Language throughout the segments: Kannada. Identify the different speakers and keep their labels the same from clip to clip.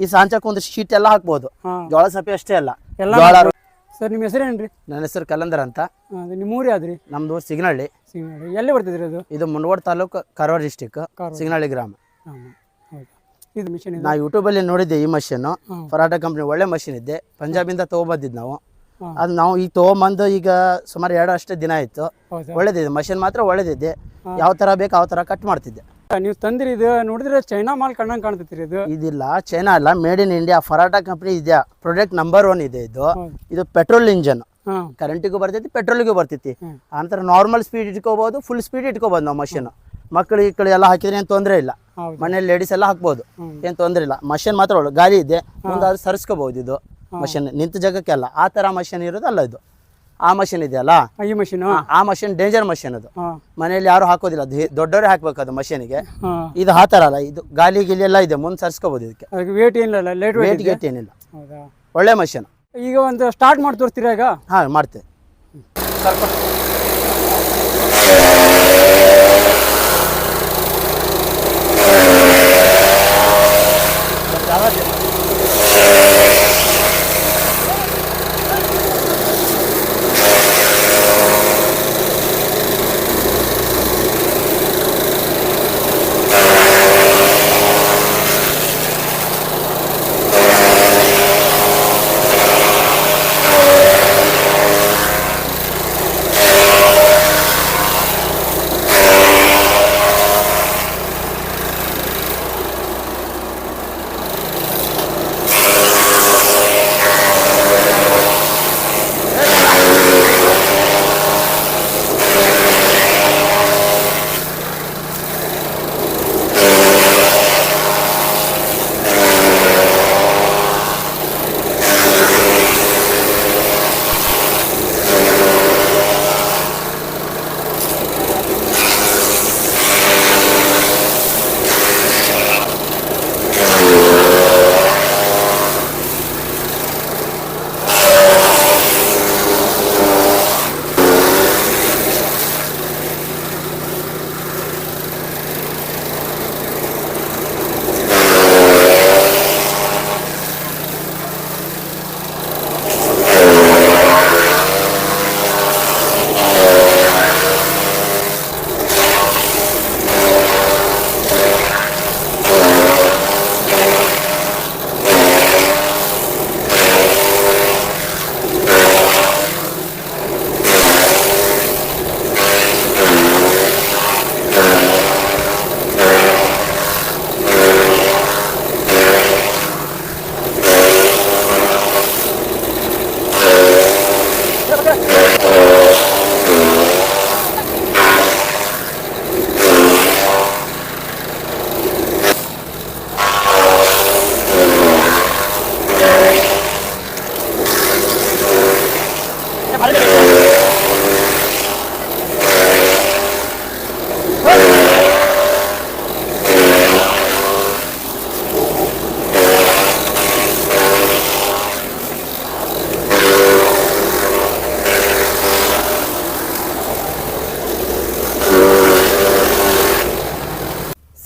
Speaker 1: ಈ ಸಾಂಚಕ್ಕೆ ಒಂದು ಶೀಟ್ ಎಲ್ಲ ಹಾಕ್ಬೋದು. ಜೋಳ ಸಪ್ಪೆ ಅಷ್ಟೇ ಅಲ್ಲ.
Speaker 2: ಸರ್ ನಿಮ್ಮ ಹೆಸರೇನ್ರಿ?
Speaker 1: ನನ್ನ ಹೆಸರು ಕಲಂದರ್ ಅಂತ.
Speaker 2: ನಿಮ್ಮ ಊರು ಯಾವ್ದ್ರಿ?
Speaker 1: ನಮ್ದು ಸಿಗ್ನಳ್ಳಿ.
Speaker 2: ಎಲ್ಲಿ ಬರ್ತಿದ್ರಿ ಅದು?
Speaker 1: ಇದು ಮುನಗೋಡ ತಾಲೂಕು, ಕಾರವಾರ ಡಿಸ್ಟಿಕ್, ಸಿಗ್ನಳ್ಳಿ ಗ್ರಾಮ.
Speaker 2: ಇದು ಮಿಷನ್
Speaker 1: ನಾ ಯೂಟ್ಯೂಬಲ್ಲಿ ನೋಡಿದ್ದೆ ಈ ಮಷೀನು. ಫರಾಟ ಕಂಪ್ನಿ ಒಳ್ಳೆ ಮಷೀನ್ ಇದ್ದೆ. ಪಂಜಾಬಿಂದ ತೊಗೊಬಂದಿದ್ದು ನಾವು. ಅದು ನಾವು ಈಗ ತೊಗೊಂಬಂದು ಈಗ ಸುಮಾರು 2 ಅಷ್ಟೇ ದಿನ ಆಯಿತು. ಒಳ್ಳೇದಿದೆ ಮಷೀನ್, ಮಾತ್ರ ಒಳ್ಳೇದಿದೆ. ಯಾವ ಥರ ಬೇಕು ಯಾವ ಥರ ಕಟ್ ಮಾಡ್ತಿದ್ದೆ.
Speaker 2: ನೀವು ತಂದಿರಿ ಇದು ನೋಡಿದ್ರೆ ಚೈನಾ ಮಾಲ್ ಕಣ್ಣಂಗೆ ಕಾಣ್ತೈತಿ ಇದು.
Speaker 1: ಇದಿಲ್ಲ, ಚೈನಾ ಅಲ್ಲ, ಮೇಡ್ ಇನ್ ಇಂಡಿಯಾ. ಫರಾಟ ಕಂಪ್ನಿ ಇದೆಯಾ, ಪ್ರಾಡಕ್ಟ್ ನಂಬರ್ 1 ಇದೆ ಇದು. ಇದು ಪೆಟ್ರೋಲ್ ಇಂಜನ್, ಕರೆಂಟಿಗೂ ಬರ್ತೈತಿ, ಪೆಟ್ರೋಲಿಗೂ ಬರ್ತೈತಿ. ಅಂತರ ನಾರ್ಮಲ್ ಸ್ಪೀಡ್ ಇಟ್ಕೋಬಹುದು, ಫುಲ್ ಸ್ಪೀಡ್ ಇಟ್ಕೋಬಹುದು ನಾವು ಮಷೀನ್. ಮಕ್ಕಳು ಈ ಕಡೆ ಎಲ್ಲ ಹಾಕಿದ್ರೆ ಏನು ತೊಂದರೆ ಇಲ್ಲ. ಮನೇಲಿ ಲೇಡೀಸ್ ಎಲ್ಲ ಹಾಕ್ಬೋದು, ಏನು ತೊಂದರೆ ಇಲ್ಲ. ಮಷೀನ್ ಮಾತ್ರ ಒಳ್ಳೆ ಗಾಳಿ ಇದೆ, ಮುಂದಾದ್ರೂ ಸರಿಸ್ಕೋಬಹುದು. ಇದು ಮಷೀನ್ ನಿಂತ ಜಾಗಕ್ಕೆ ಅಲ್ಲ, ಆ ಥರ ಮಷೀನ್ ಇರೋದಲ್ಲ ಇದು. ಆ ಮಷೀನ್ ಇದೆಯಲ್ಲ, ಈ ಮಷೀನ್, ಆ ಮಷೀನ್ ಡೇಂಜರ್ ಮಷೀನ್. ಅದು ಮನೆಯಲ್ಲಿ ಯಾರು ಹಾಕೋದಿಲ್ಲ, ದೊಡ್ಡವರೇ ಹಾಕ್ಬೇಕು ಅದು ಮಷೀನಿಗೆ. ಇದು ಆ ಥರ ಅಲ್ಲ, ಇದು ಗಾಲಿ ಗಿಲಿ ಎಲ್ಲ ಇದೆ, ಮುಂದೆ ಸರಿಸ್ಕೋಬಹುದು. ಇದಕ್ಕೆ
Speaker 2: ವೇಟ್ ಏನಿಲ್ಲ,
Speaker 1: ವೇಟ್ ಗೇಟ್ ಏನಿಲ್ಲ, ಒಳ್ಳೆ ಮಷೀನ್.
Speaker 2: ಈಗ ಒಂದು ಸ್ಟಾರ್ಟ್ ಮಾಡಿ ತೋರಿಸ್ತೀರಾ ಈಗ?
Speaker 1: ಹಾಂ, ಮಾಡ್ತೇವೆ.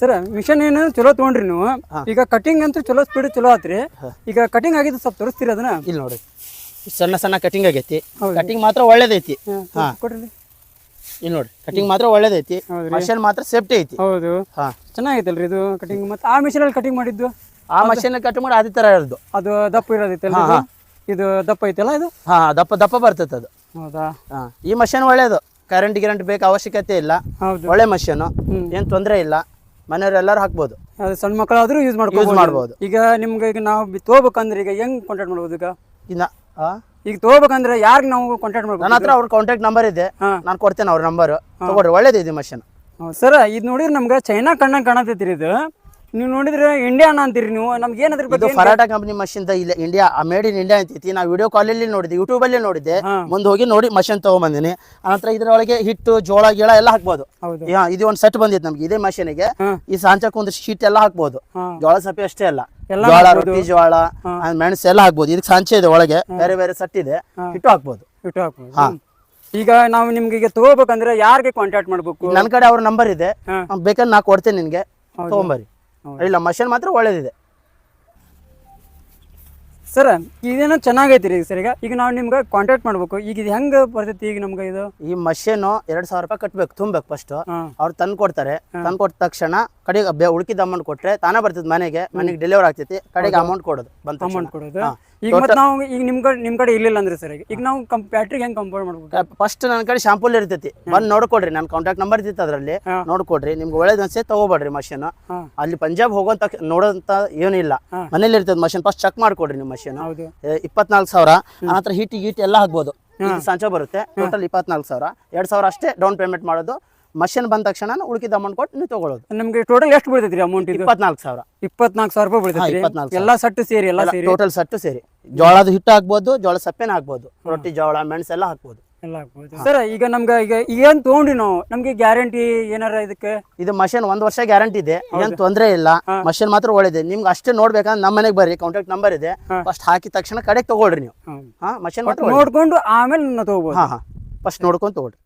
Speaker 2: ಸರ್ ಮಿಷನ್ ಏನು ಚಲೋ ತೊಗೊಂಡ್ರಿ ನೀವು. ಈಗ ಕಟಿಂಗ್ ಅಂತೂ ಚಲೋ ಸ್ಪೀಡ್ ಚಲೋ ಆತ್ರಿ. ಈಗ ಕಟಿಂಗ್ ಆಗಿದ್ದು ಸ್ವಲ್ಪ ತೋರಿಸ್ತೀರಿ ಅದನ್ನ?
Speaker 1: ಇಲ್ಲಿ ನೋಡಿ, ಸಣ್ಣ ಸಣ್ಣ ಕಟಿಂಗ್ ಆಗೈತಿ. ಕಟಿಂಗ್ ಮಾತ್ರ ಒಳ್ಳೇದೈತಿ.
Speaker 2: ಕೊಡ್ರಿ
Speaker 1: ಇಲ್ಲಿ ನೋಡಿ, ಕಟಿಂಗ್ ಮಾತ್ರ ಒಳ್ಳೇದೈತಿ. ಮಷೀನ್ ಮಾತ್ರ ಸೇಫ್ಟಿ ಐತಿ.
Speaker 2: ಹೌದು, ಚೆನ್ನಾಗೈತಲ್ರಿ ಇದು ಕಟಿಂಗ್. ಮತ್ತೆ ಆ ಮಿಷನ್ ಅಲ್ಲಿ ಕಟಿಂಗ್ ಮಾಡಿದ್ದು,
Speaker 1: ಆ ಮಷೀನ್ ಕಟ್ ಮಾಡಿ ಅದೇ ತರ ಇರೋದು.
Speaker 2: ಅದು ದಪ್ಪ ಇರೋದೈತಲ್ಲ, ಇದು ದಪ್ಪ ಐತಲ್ಲ ಇದು?
Speaker 1: ಹಾ, ದಪ್ಪ ದಪ್ಪ ಬರ್ತೈತೆ ಅದು.
Speaker 2: ಹೌದಾ?
Speaker 1: ಈ ಮಷೀನ್ ಒಳ್ಳೇದು. ಕರೆಂಟ್ ಬೇಕು ಅವಶ್ಯಕತೆ ಇಲ್ಲ. ಒಳ್ಳೆ ಮಷೀನ್, ಏನ್ ತೊಂದರೆ ಇಲ್ಲ. ಮನೆಯವ್ರು ಎಲ್ಲರೂ ಹಾಕ್ಬೋದು.
Speaker 2: ಸಣ್ಣ ಮಕ್ಕಳಾದ್ರೂ ಯೂಸ್ ಮಾಡ್ಬೋದು. ಈಗ ನಿಮ್ಗೆ ಈಗ ನಾವು ತಗೋಬೇಕಂದ್ರೆ ಈಗ ಹೆಂಗ್ ಕಾಂಟ್ಯಾಕ್ಟ್ ಮಾಡ್ಬೋದು? ಈಗ ತಗೋಬೇಕಂದ್ರೆ ಯಾರಿಗೆ ನಾವು ಕಾಂಟ್ಯಾಕ್ಟ್ ಮಾಡ್ಬೋದು?
Speaker 1: ನನ್ನ ಹತ್ರ ಅವ್ರ ಕಾಂಟ್ಯಾಕ್ಟ್ ನಂಬರ್ ಇದೆ, ನಾನು ಕೊಡ್ತೇನೆ ಅವ್ರ ನಂಬರ್. ತಗೊಳ್ರಿ, ಒಳ್ಳೇದಿದೆ ಮಷೀನ್.
Speaker 2: ಸರ್ ಇದು ನೋಡಿದ್ರೆ ನಮ್ಗೆ ಚೈನಾ ಕಣ್ಣಂಗೆ ಕಾಣತೈತಿರಿ. ಇದು ನೀವು ನೋಡಿದ್ರೆ ಇಂಡಿಯಾನ ಅಂತೀರಿ ನೀವು. ನಮ್ಗೆ ಏನಾದ್ರ ಬಗ್ಗೆ
Speaker 1: ಫರಾಟ ಕಂಪನಿ ಮಷೀನ್ ಇಲ್ಲ, ಇಂಡಿಯಾ, ಮೇಡ್ ಇನ್ ಇಂಡಿಯಾ ಅಂತೈತಿ. ನಾವು ವಿಡಿಯೋ ಕಾಲಲ್ಲಿ ನೋಡಿದ್ದೆ, ಯೂಟ್ಯೂಬ್ ಅಲ್ಲಿ ನೋಡಿದ್ದೆ. ಮುಂದೆ ಹೋಗಿ ನೋಡಿ ಮಷೀನ್ ತಗೊಂಡ್ಬಂದಿನಿ. ಆನಂತರ ಇದ್ರೊಳಗೆ ಹಿಟ್ಟು, ಜೋಳ ಗಿಳ ಎಲ್ಲ ಹಾಕ್ಬೋದು. ಇದು ಒಂದು ಸೆಟ್ ಬಂದಿತ್ತು ನಮ್ಗೆ ಇದೇ ಮಷೀನಿಗೆ. ಈ ಸಾಂಚಕ್ಕೆ ಒಂದು ಶೀಟ್ ಎಲ್ಲ ಹಾಕ್ಬೋದು. ಜೋಳ ಸಪ್ಪೆ ಅಷ್ಟೇ ಅಲ್ಲ, ಜೋಳ, ರೊಟ್ಟಿ ಜೋಳ, ಮೆಣಸು ಎಲ್ಲ ಹಾಕ್ಬೋದು. ಇದಕ್ಕೆ ಸಾಂಚೆ ಇದೆ, ಒಳಗೆ ಬೇರೆ ಬೇರೆ ಸೆಟ್ ಇದೆ, ಹಿಟ್ಟು ಹಾಕ್ಬೋದು.
Speaker 2: ಈಗ ನಾವು ನಿಮ್ಗೆ ಈಗ ತಗೋಬೇಕಂದ್ರೆ ಯಾರಿಗೆ ಕಾಂಟ್ಯಾಕ್ಟ್ ಮಾಡ್ಬೇಕು?
Speaker 1: ನನ್ನ ಕಡೆ ಅವ್ರ ನಂಬರ್ ಇದೆ, ಬೇಕಾದ್ರೆ ನಾ ಕೊಡ್ತೇನೆ ನಿನ್ಗೆ, ತಗೊಂಬರಿ. ಇಲ್ಲ, ಮಷೀನ್ ಮಾತ್ರ ಒಳ್ಳೇದಿದೆ.
Speaker 2: ಸರ್ ಇದೇನೋ ಚೆನ್ನಾಗೈತಿ ರೀ ಸರ್. ಈಗ ನಾವು ನಿಮ್ಗೆ ಕಾಂಟ್ಯಾಕ್ಟ್ ಮಾಡ್ಬೇಕು. ಈಗ ಇದು ಹೆಂಗೆ ಬರ್ತೈತಿ ಈಗ ನಮ್ಗೆ ಇದು?
Speaker 1: ಈ ಮಷೀನ್ 2,000 ರೂಪಾಯಿ ಕಟ್ಬೇಕು, ತುಂಬಬೇಕು ಫಸ್ಟ್. ಅವ್ರು ತಂದು ಕೊಡ್ತಾರೆ. ತಂದು ಕೊಟ್ಟ ತಕ್ಷಣ ಕಡೆಗೆ ಉಳ್ಕಿದ ಅಮೌಂಟ್ ಕೊಟ್ರೆ ತಾನೇ ಬರ್ತೈತಿ ಮನೆಗೆ ಡೆಲಿವರ್ ಆಗ್ತೈತಿ. ಕಡೆಗೆ ಅಮೌಂಟ್ ಕೊಡೋದು ಬಂತ
Speaker 2: ಅಮೌಂಟ್ ಕೊಡೋದು. ಈಗ ಮತ್ತೆ ನಾವು ಈಗ ನಿಮ್ ಕಡೆ ಇರ್ಲಿಲ್ಲ ಅಂದ್ರೆ ಸರ್ ಈಗ ನಾವು ಬ್ಯಾಟ್ರಿಗೆ ಹೆಂಗೆ ಕಂಪೇರ್ ಮಾಡ್ಬೇಕು?
Speaker 1: ಫಸ್ಟ್ ನನ್ನ ಕಡೆ ಶಾಂಪೂಲ್ ಇರ್ತೈತಿ, ಬಂದು ನೋಡ್ಕೊಡ್ರಿ. ನನ್ನ ಕಾಂಟ್ಯಾಕ್ಟ್ ನಂಬರ್ ಇರ್ತೈತಿ, ಅದರಲ್ಲಿ ನೋಡ್ಕೊಡ್ರಿ. ನಿಮ್ಗೆ ಒಳ್ಳೇದು ಅನ್ಸೆ ತಗೋಬೇಡ್ರಿ ಮಷೀನ್. ಅಲ್ಲಿ ಪಂಜಾಬ್ ಹೋಗೋಂತ ನೋಡೋಂತ ಏನಿಲ್ಲ, ಮನೇಲಿ ಇರ್ತೈತಿ ಮಷೀನ್. ಫಸ್ಟ್ ಚೆಕ್ ಮಾಡ್ಕೊಡ್ರಿ ನಿಮ್ಮ ಮಷೀನ್. 24,000. ಆನಂತರ ಹೀಟ್ ಎಲ್ಲ ಹಾಕ್ಬೋದು. ಸಂಚ ಬರುತ್ತೆ. ಟೋಟಲ್ 24,000. 2,000 ಅಷ್ಟೇ ಡೌನ್ ಪೇಮೆಂಟ್ ಮಾಡೋದು. ಮಷೀನ್ ಬಂದ ತಕ್ಷಣ ಉಳಿದ ಅಮೌಂಟ್ ಕೊಟ್ಟು ನೀವು ತಗೊಳ್ಳೋದು.
Speaker 2: ನಮ್ಗೆ ಟೋಟಲ್ ಎಷ್ಟು ಬೀಳ್ತೈತ್ರಿ ಅಮೌಂಟ್?
Speaker 1: 24,000.
Speaker 2: 24,000 ರೂಪಾಯಿ ಬೀಳ್ತೈತಿ.
Speaker 1: 24,000
Speaker 2: ಎಲ್ಲ ಸಟ್ಟು ಸೇರಿ ಎಲ್ಲ ಸೇರಿ
Speaker 1: ಟೋಟಲ್ ಸಟ್ಟು ಸೇರಿ. ಜೋಳದ ಹಿಟ್ಟು ಹಾಕ್ಬೋದು, ಜೋಳ ಸಪ್ಪೆನ ಹಾಕ್ಬೋದು, ರೊಟ್ಟಿ ಜೋಳ ಮೆಣಸು ಎಲ್ಲ ಹಾಕ್ಬೋದು.
Speaker 2: ಎಲ್ಲ ಹಾಕ್ಬೋದು ಸರ್. ಈಗ ನಮ್ಗೆ ಈಗ ಏನ್ ತಗೊಂಡ್ರಿ ನಾವು, ನಮ್ಗೆ ಗ್ಯಾರಂಟಿ ಏನಾರ ಇದಕ್ಕೆ?
Speaker 1: ಇದು ಮಷೀನ್ 1 ವರ್ಷ ಗ್ಯಾರಂಟಿ ಇದೆ, ಏನ್ ತೊಂದ್ರೆ ಇಲ್ಲ. ಮಷೀನ್ ಮಾತ್ರ ಒಳ್ಳೇದೆ. ನಿಮ್ಗೆ ಅಷ್ಟೇ ನೋಡ್ಬೇಕಂದ್ರೆ ನಮ್ಮ ಮನೆಗೆ ಬರ್ರಿ, ಕಾಂಟ್ಯಾಕ್ಟ್ ನಂಬರ್ ಇದೆ. ಫಸ್ಟ್ ಹಾಕಿದ ತಕ್ಷಣ ಕಡೆಗೆ ತಗೊಳ್ರಿ ನೀವು. ಮಷೀನ್ ಮಾತ್ರ
Speaker 2: ನೋಡ್ಕೊಂಡು ಆಮೇಲೆ ನಾವು ತಗೋಬಹುದು.
Speaker 1: ಫಸ್ಟ್ ನೋಡ್ಕೊಂಡು ತಗೊಳ್ರಿ.